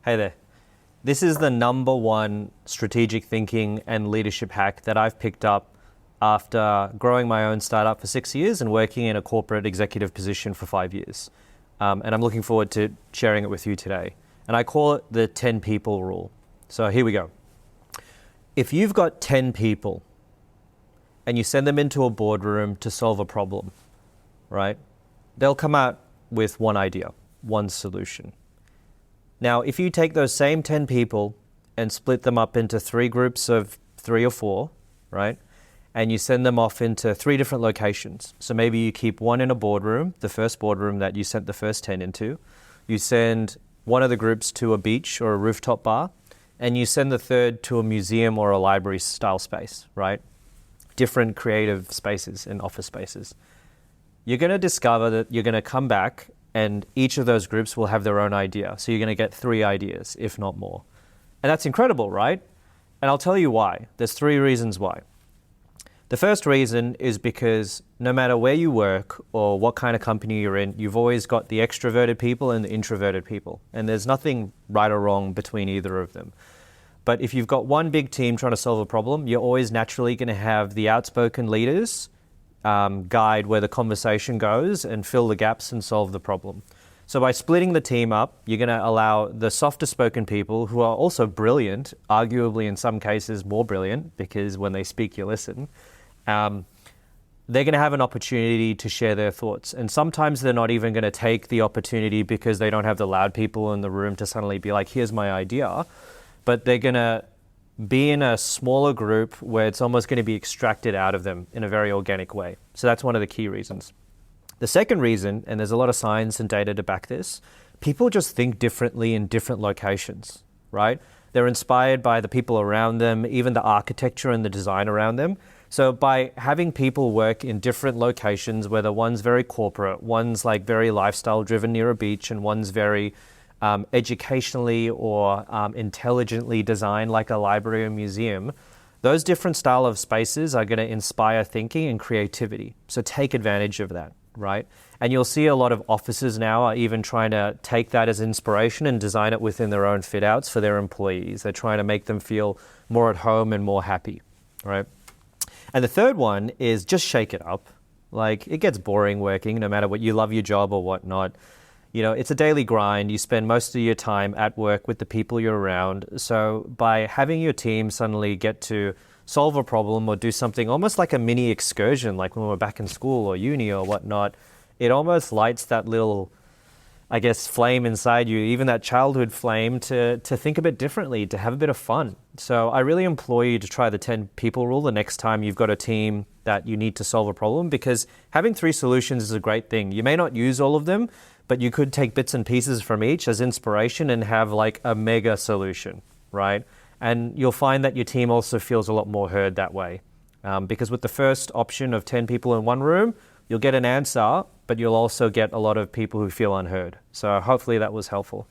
Hey there. This is the number one strategic thinking and leadership hack that I've picked up after growing my own startup for 6 years and working in a corporate executive position for 5 years. And I'm looking forward to sharing it with you today. And I call it the 10 people rule. So here we go. If you've got 10 people and you send them into a boardroom to solve a problem, right? They'll come out with one idea, one solution. Now, if you take those same 10 people and split them up into 3 groups of 3 or 4, right? And you send them off into 3 different locations. So maybe you keep one in a boardroom, the first boardroom that you sent the first 10 into. You send one of the groups to a beach or a rooftop bar, and you send the third to a museum or a library style space, right? Different creative spaces and office spaces. You're going to discover that you're going to come back and each of those groups will have their own idea. So you're going to get 3 ideas, if not more. And that's incredible, right? And I'll tell you why. There's 3 reasons why. The first reason is because no matter where you work or what kind of company you're in, you've always got the extroverted people and the introverted people. And there's nothing right or wrong between either of them. But if you've got one big team trying to solve a problem, you're always naturally going to have the outspoken leaders guide where the conversation goes and fill the gaps and solve the problem. So by splitting the team up, you're going to allow the softer spoken people who are also brilliant, arguably in some cases more brilliant because when they speak, you listen. They're going to have an opportunity to share their thoughts. And sometimes they're not even going to take the opportunity because they don't have the loud people in the room to suddenly be like, here's my idea. But they're going to be in a smaller group where it's almost going to be extracted out of them in a very organic way. So that's one of the key reasons. The second reason, and there's a lot of science and data to back this, people just think differently in different locations, right? They're inspired by the people around them, even the architecture and the design around them. So by having people work in different locations, whether one's very corporate, one's like very lifestyle driven near a beach, and one's very educationally or intelligently designed like a library or museum, those different style of spaces are going to inspire thinking and creativity. So take advantage of that, right? And you'll see a lot of offices now are even trying to take that as inspiration and design it within their own fit outs for their employees. They're trying to make them feel more at home and more happy, right? And the third one is just shake it up. Like, it gets boring working no matter what, you love your job or whatnot. You know, it's a daily grind. You spend most of your time at work with the people you're around. So by having your team suddenly get to solve a problem or do something almost like a mini excursion, like when we're back in school or uni or whatnot, it almost lights that little, I guess, flame inside you, even that childhood flame, to think a bit differently, to have a bit of fun. So I really implore you to try the 10 people rule the next time you've got a team that you need to solve a problem, because having 3 solutions is a great thing. You may not use all of them, but you could take bits and pieces from each as inspiration and have like a mega solution, right? And you'll find that your team also feels a lot more heard that way. Because with the first option of 10 people in one room, you'll get an answer, but you'll also get a lot of people who feel unheard. So hopefully that was helpful.